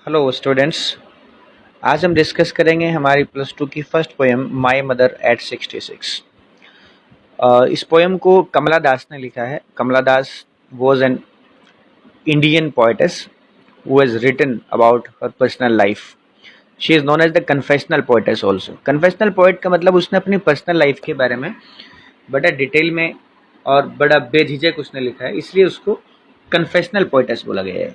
Hello students. आज हम discuss करेंगे हमारी प्लस टू की first poem my mother at 66। इस पोएम को कमला दास ने लिखा है। Kamala Das was an Indian poetess who has written about her personal life. She is known as the confessional poetess also. Confessional poet का मतलब उसने अपनी पर्सनल लाइफ के बारे में बड़ा डिटेल में और बड़ा बेझिझक उसने लिखा है, इसलिए उसको कन्फेशनल पोएटेस बोला गया है।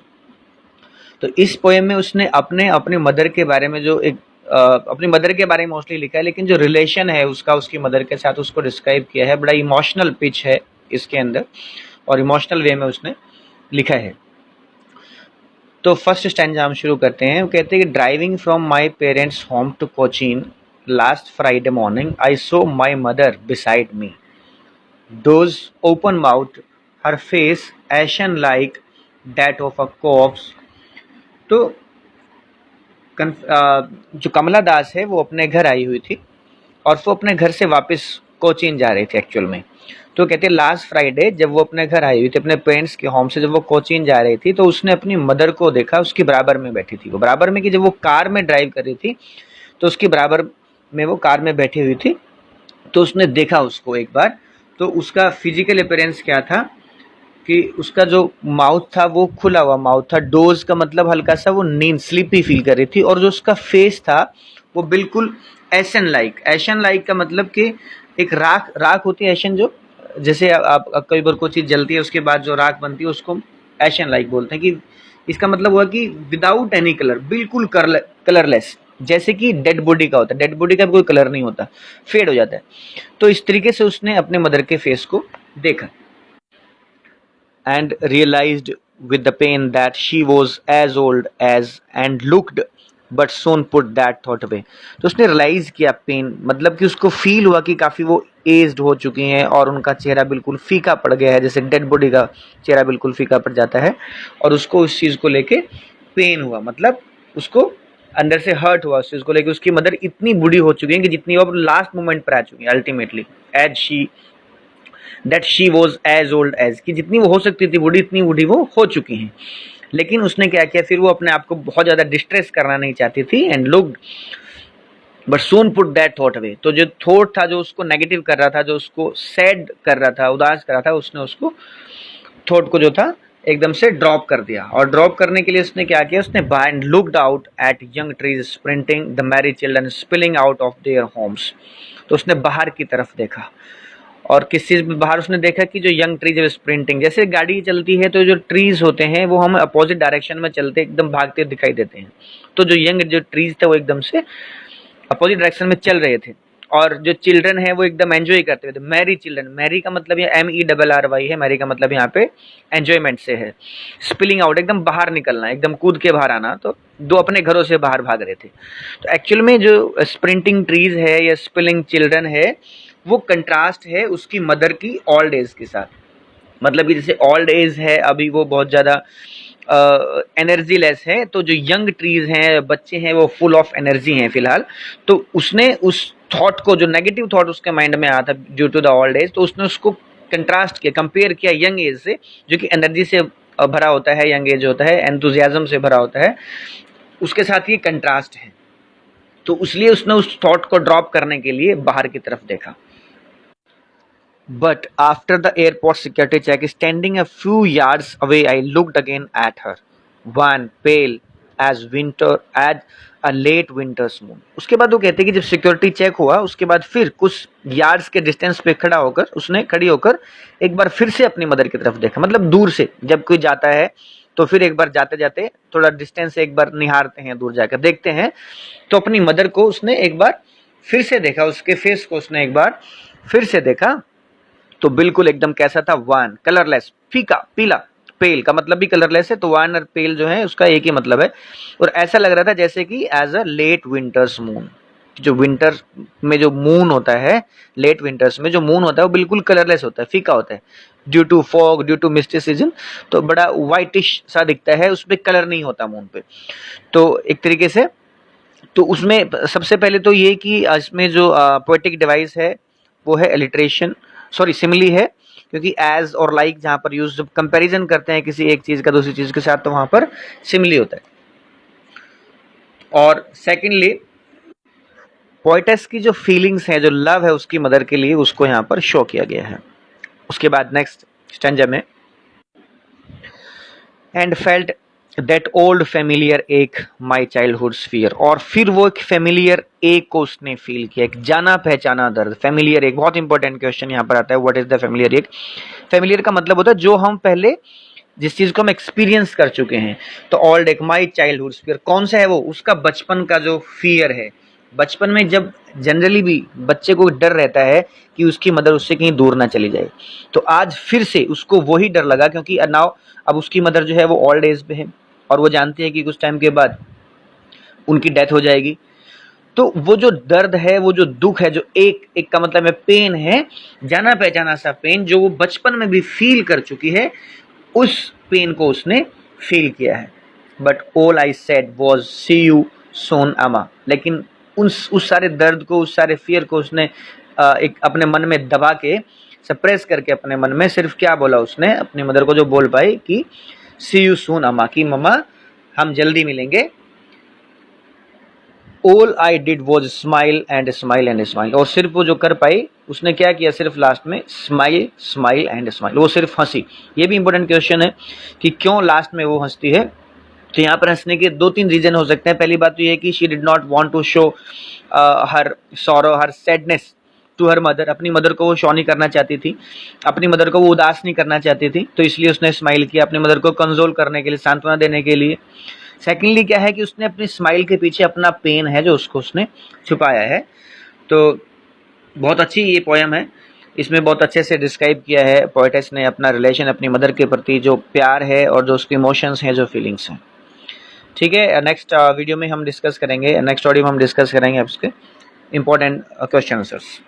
तो इस पोएम में उसने अपनी मदर के बारे में जो एक अपनी मदर के बारे में मोस्टली लिखा है, लेकिन जो रिलेशन है उसका उसकी मदर के साथ उसको डिस्क्राइब किया है। बड़ा इमोशनल पिच है इसके अंदर और इमोशनल वे में उसने लिखा है। तो फर्स्ट स्टैंजा हम शुरू करते हैं। वो कहते हैं कि driving from my parents home to Cochin last Friday morning I saw my mother beside me those open mouth her face ashen like that of a corpse. तो जो कमला दास है वो अपने घर आई हुई थी और वो अपने घर से वापस कोचीन जा रही थी एक्चुअल में। तो कहते हैं लास्ट फ्राइडे जब वो अपने घर आई हुई थी, अपने पेरेंट्स के होम से जब वो कोचीन जा रही थी, तो उसने अपनी मदर को देखा, उसकी बराबर में बैठी थी। वो बराबर में कि जब वो कार में ड्राइव कर रही थी तो उसकी बराबर में वो कार में बैठी हुई थी। तो उसने देखा उसको एक बार। तो उसका फिजिकल अपीयरेंस क्या था कि उसका जो माउथ था वो खुला हुआ माउथ था। डोज का मतलब हल्का सा वो नींद स्लीपी फील कर रही थी। और जो उसका फेस था वो बिल्कुल एशन लाइक का मतलब कि एक राख होती है एशन, जो जैसे आप कई बार कोई चीज़ जलती है उसके बाद जो राख बनती है उसको एशन लाइक बोलते हैं। कि इसका मतलब हुआ कि विदाउट एनी कलर, बिल्कुल कलरलेस, जैसे कि डेड बॉडी का होता है। डेड बॉडी का कोई कलर नहीं होता, फेड हो जाता है। तो इस तरीके से उसने अपने मदर के फेस को देखा and realized with the pain that she was as old as and looked but soon put that thought away। तो उसने रियलाइज किया पेन, मतलब कि उसको फील हुआ कि काफ़ी वो एज्ड हो चुकी हैं और उनका चेहरा बिल्कुल फीका पड़ गया है, जैसे डेड बॉडी का चेहरा बिल्कुल फीका पड़ जाता है। और उसको उस चीज़ को लेके पेन हुआ, मतलब उसको अंदर से हर्ट हुआ उस चीज़ को लेके। उसकी मदर इतनी बूढ़ी हो चुकी है कि जितनी वो लास्ट मोमेंट पर आ चुकी है ultimately, as she that she was as old age, कि जितनी वो हो सकती थी बूढ़ी, इतनी बूढ़ी वो हो चुकी हैं। लेकिन उसने क्या किया, फिर वो अपने आप को बहुत ज़्यादा डिस्ट्रेस करना नहीं चाहती थी। And looked but soon put that thought away. तो जो थॉट था जो उसको नेगेटिव कर रहा था, जो उसको सैड कर रहा था, उदास कर रहा था, उसने उसको थॉट को जो था एकदम से ड्रॉप कर दिया। और ड्रॉप करने के लिए उसने क्या किया, उसने by and looked out at young trees sprinting the merry children spilling out of their homes. तो उसने बाहर की तरफ देखा। और किस चीज़ में बाहर उसने देखा कि जो यंग ट्रीज है स्प्रिंटिंग, जैसे गाड़ी चलती है तो जो ट्रीज होते हैं वो हम अपोजिट डायरेक्शन में चलते एकदम भागते दिखाई देते हैं। तो जो यंग जो ट्रीज थे वो एकदम से अपोजिट डायरेक्शन में चल रहे थे। और जो चिल्ड्रन है वो एकदम एंजॉय करते थे। मैरी चिल्ड्रन, मैरी का मतलब ये MERRY है, मैरी का मतलब यहाँ पे एंजॉयमेंट से है। स्पिलिंग आउट एकदम बाहर निकलना, एकदम कूद के बाहर आना। तो दो अपने घरों से बाहर भाग रहे थे। तो एक्चुअल में जो स्प्रिंटिंग ट्रीज है या स्पिलिंग चिल्ड्रन है वो कंट्रास्ट है उसकी मदर की ओल्ड एज के साथ। मतलब कि जैसे ओल्ड एज है अभी वो बहुत ज़्यादा एनर्जी लेस है, तो जो यंग ट्रीज हैं, बच्चे हैं, वो फुल ऑफ एनर्जी हैं फिलहाल। तो उसने उस थॉट को, जो नेगेटिव थॉट उसके माइंड में आया था due to the old age, तो उसने उसको कंट्रास्ट किया, कंपेयर किया यंग एज से, जो कि एनर्जी से भरा होता है, यंग एज होता है एंथुजियाज्म से भरा होता है, उसके साथ ये कंट्रास्ट है। तो इसलिए उसने उस थॉट को ड्रॉप करने के लिए बाहर की तरफ देखा। But after the airport security check, standing a few yards away, I looked again at her, wan, pale as winter, as a late winter's moon। उसके बाद वो कहते हैं कि जब सिक्योरिटी चेक हुआ उसके बाद फिर कुछ यार्ड्स के डिस्टेंस पे खड़ी होकर एक बार फिर से अपनी मदर की तरफ देखा। मतलब दूर से जब कोई जाता है तो फिर एक बार जाते जाते थोड़ा डिस्टेंस से एक बार निहारते हैं, दूर जाकर देखते हैं। तो अपनी मदर को उसने एक बार फिर से देखा, उसके फेस को उसने एक बार फिर से देखा। तो बिल्कुल एकदम कैसा था, वान, कलरलेस, फीका, पीला। पेल का मतलब भी कलरलेस है, तो वान और पेल जो है उसका एक ही मतलब है। और ऐसा लग रहा था जैसे कि as a late winter's moon. जो विंटर में जो मून होता है, लेट विंटर्स में जो मून होता है वो बिल्कुल कलरलेस होता है, फीका होता है, due to fog, due to mysticism. तो बड़ा वाइटिश सा दिखता है, उसमें कलर नहीं होता मून पे। तो एक तरीके से तो उसमें सबसे पहले तो ये कि इसमें जो पोएटिक डिवाइस है वो है एलिट्रेशन, सॉरी सिमिली है, क्योंकि एज और लाइक जहाँ पर यूज, जब कंपैरिजन करते हैं किसी एक चीज़ का दूसरी चीज़ के साथ, तो वहाँ पर सिमिली होता है। और सेकेंडली पोएटेस की जो फीलिंग्स हैं, जो लव है उसकी मदर के लिए, उसको यहाँ पर शो किया गया है। उसके बाद नेक्स्ट स्टैंजा में and felt that old familiar एक माई चाइल्डहुड फियर, और फिर वो एक फेमिलियर एक को उसने फील किया, एक जाना पहचाना दर्द। फेमिलियर एक बहुत इंपॉर्टेंट क्वेश्चन यहाँ पर आता है, व्हाट इज द फेमिलियर एक? फेमिलियर का मतलब होता है जो हम पहले, जिस चीज को हम एक्सपीरियंस कर चुके हैं। तो ओल्ड एक माई चाइल्डहुड फियर, कौन सा है वो? उसका बचपन का जो फियर है। बचपन में जब जनरली भी बच्चे को डर रहता है कि उसकी मदर उससे कहीं दूर ना चली जाए, तो आज फिर से उसको वही डर लगा, क्योंकि नाउ अब उसकी मदर जो है वो ओल्ड एज पे है और वो जानती है कि कुछ टाइम के बाद उनकी डेथ हो जाएगी। तो वो जो दर्द है, वो जो दुख है, जो एक का मतलब है पेन है, जाना पहचाना सा पेन, जो वो बचपन में भी फील कर चुकी है, उस पेन को उसने फील किया है। But all I said was see you soon अमा, लेकिन उस सारे दर्द को, उस सारे फियर को उसने एक अपने मन में दबा के, सप्रेस करके अपने मन में सिर्फ क्या बोला उसने अपनी मदर को, जो बोल पाई कि सी यू सून अमा, कि मम्मा हम जल्दी मिलेंगे। All I did was smile and smile and smile, और सिर्फ वो जो कर पाई उसने क्या किया, सिर्फ लास्ट में स्माइल स्माइल एंड स्माइल, वो सिर्फ हंसी। ये भी इंपॉर्टेंट क्वेश्चन है कि क्यों लास्ट में वो हंसती है। तो यहाँ पर हंसने के 2-3 रीजन हो सकते हैं। पहली बात तो ये कि she did not want to show her sorrow, her sadness to her mother, अपनी मदर को वो शो नहीं करना चाहती थी, अपनी मदर को वो उदास नहीं करना चाहती थी, तो इसलिए उसने स्माइल किया, अपनी मदर को कंसोल करने के लिए, सांत्वना देने के लिए। सेकेंडली क्या है कि उसने अपनी स्माइल के पीछे अपना पेन है जो उसको उसने छुपाया है। तो बहुत अच्छी ये पोयम है, इसमें बहुत अच्छे से डिस्क्राइब किया है पोएटेस ने अपना रिलेशन अपनी मदर के प्रति, जो प्यार है और जो उसके इमोशंस हैं, जो फीलिंग्स हैं। ठीक है, नेक्स्ट वीडियो में हम डिस्कस करेंगे, नेक्स्ट ऑडियो में हम डिस्कस करेंगे उसके इंपॉर्टेंट क्वेश्चन आंसर्स।